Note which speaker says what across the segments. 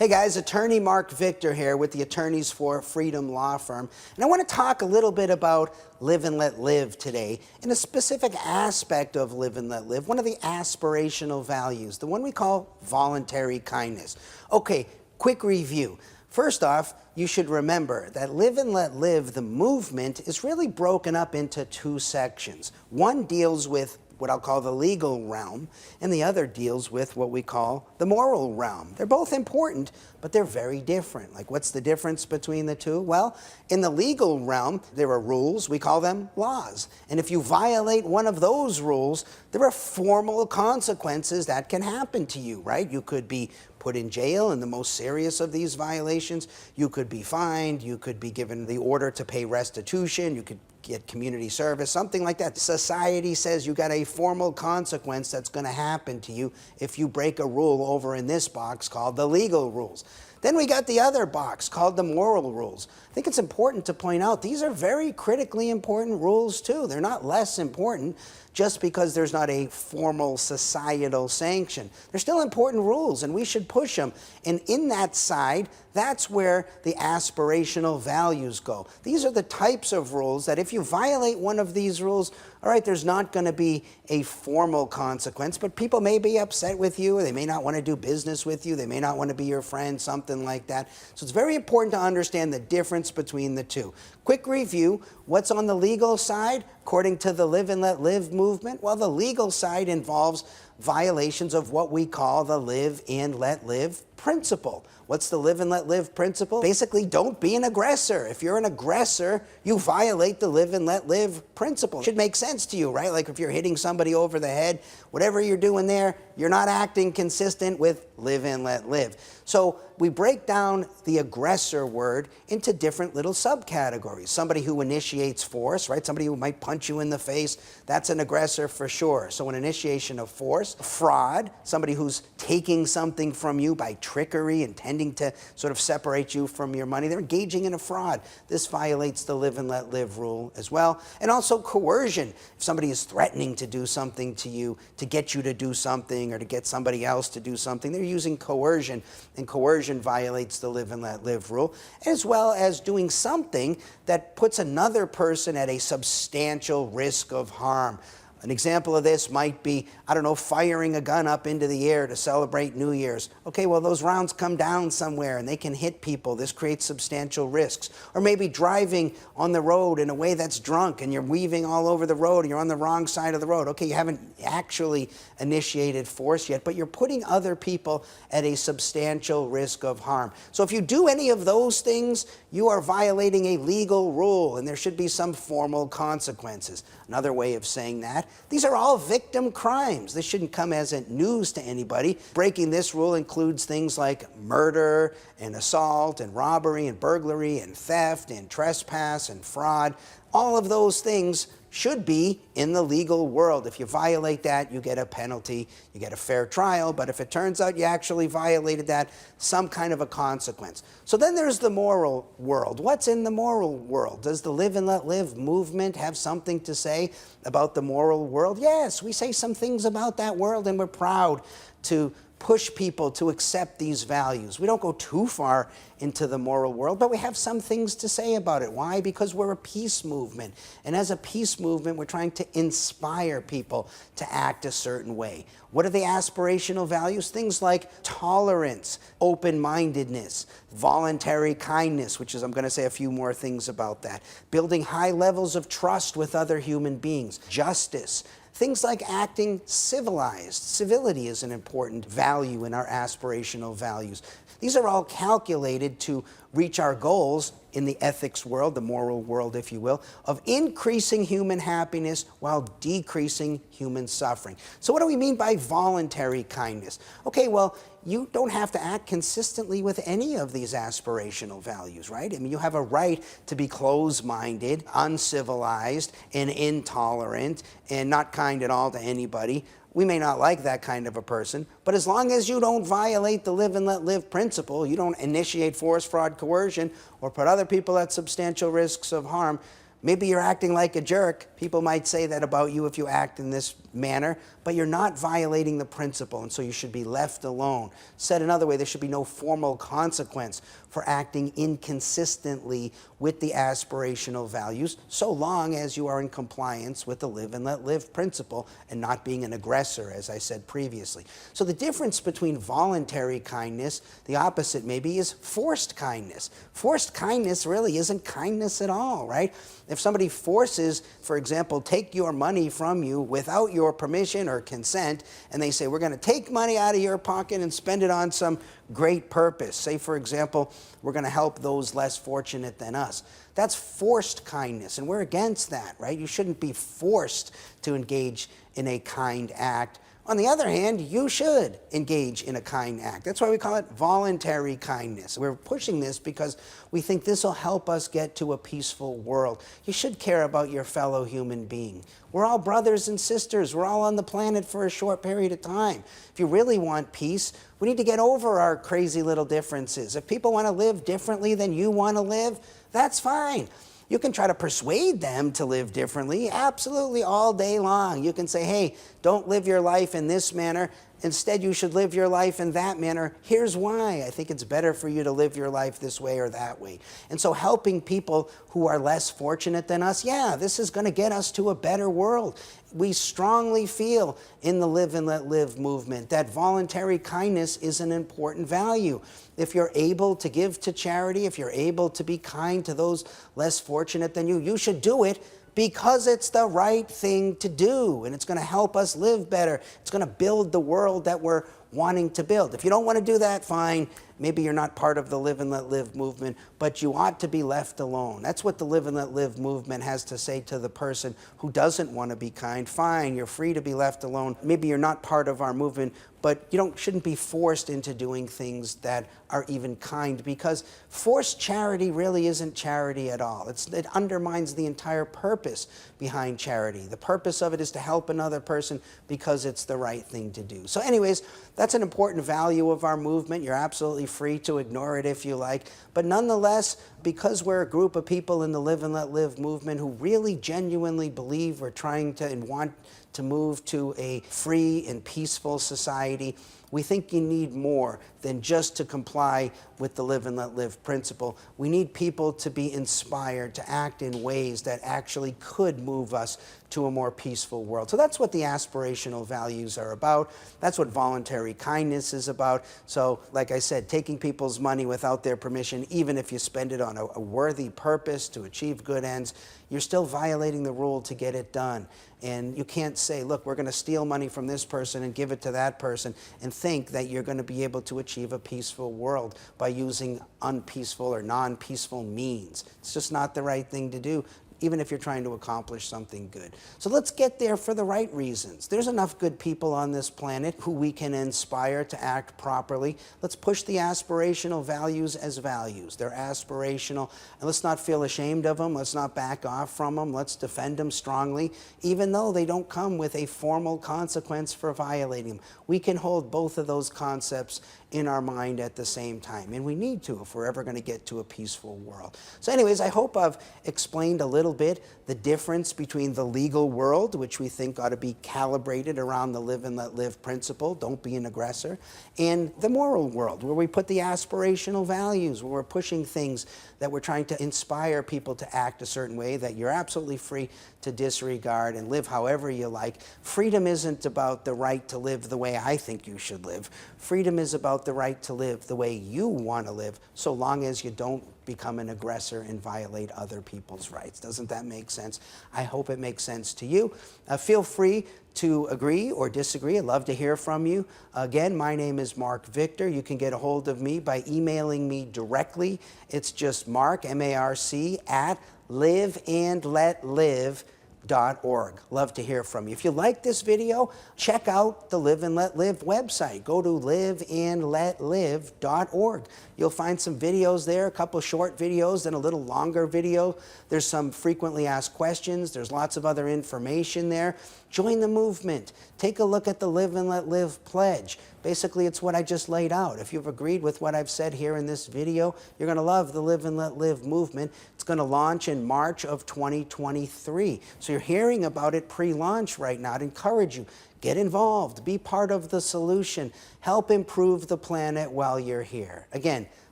Speaker 1: Hey guys, attorney Mark Victor here with the Attorneys for Freedom Law Firm. And I want to talk a little bit about live and let live today, in a specific aspect of live and let live, one of the aspirational values, the one we call voluntary kindness. Okay, quick review. First off, you should remember that live and let live, the movement, is really broken up into two sections. One deals with what I'll call the legal realm, and the other deals with what we call the moral realm. They're both important, but they're very different. Like, what's the difference between the two? Well, in the legal realm, there are rules. We call them laws. And if you violate one of those rules, there are formal consequences that can happen to you, right? You could be put in jail in the most serious of these violations. You could be fined. You could be given the order to pay restitution. You could get community service, something like that. Society says you got a formal consequence that's going to happen to you if you break a rule over in this box called the legal rules. Then we got the other box called the moral rules. I think it's important to point out these are very critically important rules too. They're not less important just because there's not a formal societal sanction. They're still important rules, and we should push them. And in that side, that's where the aspirational values go. These are the types of rules that if you violate one of these rules, all right, there's not going to be a formal consequence, but people may be upset with you, or they may not want to do business with you, they may not want to be your friend, something like that. So it's very important to understand the difference between the two. Quick review, what's on the legal side, according to the live and let live movement? Well, the legal side involves violations of what we call the live and let live principle. What's the live and let live principle? Basically, don't be an aggressor. If you're an aggressor, you violate the live and let live principle. It should make sense to you, right? Like if you're hitting somebody over the head, whatever you're doing there, you're not acting consistent with live and let live. So we break down the aggressor word into different little subcategories. Somebody who initiates force, right? Somebody who might punch you in the face, that's an aggressor for sure. So an initiation of force. Fraud, somebody who's taking something from you by trickery, intending to sort of separate you from your money. They're engaging in a fraud. This violates the live and let live rule as well. And also coercion. If somebody is threatening to do something to you, to get you to do something, or to get somebody else to do something, they're using coercion, and coercion violates the live and let live rule, as well as doing something that puts another person at a substantial risk of harm. An example of this might be, I don't know, firing a gun up into the air to celebrate New Year's. Okay, well, those rounds come down somewhere and they can hit people. This creates substantial risks. Or maybe driving on the road in a way that's drunk and you're weaving all over the road and you're on the wrong side of the road. Okay, you haven't actually initiated force yet, but you're putting other people at a substantial risk of harm. So if you do any of those things, you are violating a legal rule, and there should be some formal consequences. Another way of saying that, these are all victim crimes. This shouldn't come as a news to anybody. Breaking this rule includes things like murder and assault and robbery and burglary and theft and trespass and fraud. All of those things should be in the legal world. If you violate that, you get a penalty, you get a fair trial, but if it turns out you actually violated that, some kind of a consequence. So then there's the moral world. What's in the moral world? Does the live and let live movement have something to say about the moral world? Yes, we say some things about that world, and we're proud to push people to accept these values. We don't go too far into the moral world, but we have some things to say about it. Why? Because we're a peace movement. And as a peace movement, we're trying to inspire people to act a certain way. What are the aspirational values? Things like tolerance, open-mindedness, voluntary kindness, which is, I'm going to say a few more things about that. Building high levels of trust with other human beings. Justice. Things like acting civilized. Civility is an important value in our aspirational values. These are all calculated to reach our goals in the ethics world, the moral world, if you will, of increasing human happiness while decreasing human suffering. So what do we mean by voluntary kindness? Okay, well, you don't have to act consistently with any of these aspirational values, right? I mean, you have a right to be closed-minded, uncivilized, and intolerant, and not kind at all to anybody. We may not like that kind of a person, but as long as you don't violate the live and let live principle, you don't initiate force, fraud, coercion, or put other people at substantial risks of harm, Maybe you're acting like a jerk. People might say that about you if you act in this manner, but you're not violating the principle, and so you should be left alone. Said another way, there should be no formal consequence for acting inconsistently with the aspirational values, so long as you are in compliance with the live and let live principle and not being an aggressor, as I said previously. So the difference between voluntary kindness, the opposite maybe, is forced kindness. Forced kindness really isn't kindness at all, right? If somebody forces, for example, take your money from you without your permission or consent, and they say, we're going to take money out of your pocket and spend it on some great purpose. Say, for example, we're going to help those less fortunate than us. That's forced kindness, and we're against that, right? You shouldn't be forced to engage in a kind act. On the other hand, you should engage in a kind act. That's why we call it voluntary kindness. We're pushing this because we think this will help us get to a peaceful world. You should care about your fellow human being. We're all brothers and sisters. We're all on the planet for a short period of time. If you really want peace, we need to get over our crazy little differences. If people want to live differently than you want to live, that's fine. You can try to persuade them to live differently, absolutely, all day long. You can say, hey, don't live your life in this manner. Instead, you should live your life in that manner. Here's why. I think it's better for you to live your life this way or that way. And so helping people who are less fortunate than us, yeah, this is going to get us to a better world. We strongly feel in the Live and Let Live movement that voluntary kindness is an important value. If you're able to give to charity, if you're able to be kind to those less fortunate than you, you should do it because it's the right thing to do, and it's going to help us live better. It's going to build the world that we're wanting to build. If you don't want to do that, fine. Maybe you're not part of the Live and Let Live movement, but you ought to be left alone. That's what the Live and Let Live movement has to say to the person who doesn't want to be kind. Fine, you're free to be left alone. Maybe you're not part of our movement, but you shouldn't be forced into doing things that are even kind, because forced charity really isn't charity at all. It undermines the entire purpose behind charity. The purpose of it is to help another person because it's the right thing to do. So anyways, that's an important value of our movement. You're absolutely free to ignore it if you like. But nonetheless, because we're a group of people in the Live and Let Live movement who really genuinely believe we're trying to and want to move to a free and peaceful society, we think you need more than just to comply with the Live and Let Live principle. We need people to be inspired to act in ways that actually could move us to a more peaceful world. So that's what the aspirational values are about. That's what voluntary kindness is about. So, like I said, taking people's money without their permission, even if you spend it on a worthy purpose to achieve good ends, you're still violating the rule to get it done. And you can't say, look, we're going to steal money from this person and give it to that person and think that you're going to be able to achieve a peaceful world by using unpeaceful or non-peaceful means. It's just not the right thing to do, even if you're trying to accomplish something good. So let's get there for the right reasons. There's enough good people on this planet who we can inspire to act properly. Let's push the aspirational values as values. They're aspirational, and let's not feel ashamed of them. Let's not back off from them. Let's defend them strongly, even though they don't come with a formal consequence for violating them. We can hold both of those concepts in our mind at the same time, and we need to if we're ever going to get to a peaceful world. So anyways, I hope I've explained a little bit the difference between the legal world, which we think ought to be calibrated around the Live and Let Live principle, don't be an aggressor, and the moral world, where we put the aspirational values, where we're pushing things that we're trying to inspire people to act a certain way that you're absolutely free to disregard and live however you like. Freedom isn't about the right to live the way I think you should live. Freedom is about the right to live the way you want to live, so long as you don't become an aggressor and violate other people's rights. Doesn't that make sense? I hope it makes sense to you. Feel free to agree or disagree. I'd love to hear from you. Again, my name is Mark Victor. You can get a hold of me by emailing me directly. It's just Mark, M-A-R-C, @liveandletlive.com. Love to hear from you. If you like this video, check out the Live and Let Live website. Go to liveandletlive.org. You'll find some videos there, a couple short videos, then a little longer video. There's some frequently asked questions. There's lots of other information there. Join the movement. Take a look at the Live and Let Live pledge. Basically, it's what I just laid out. If you've agreed with what I've said here in this video, you're going to love the Live and Let Live movement. It's going to launch in March of 2023. So you're hearing about it pre-launch right now. I'd encourage you, get involved, be part of the solution, help improve the planet while you're here. Again,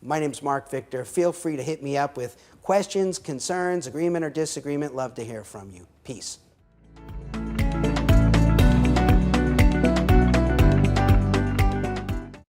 Speaker 1: my name's Mark Victor. Feel free to hit me up with questions, concerns, agreement or disagreement. Love to hear from you. Peace.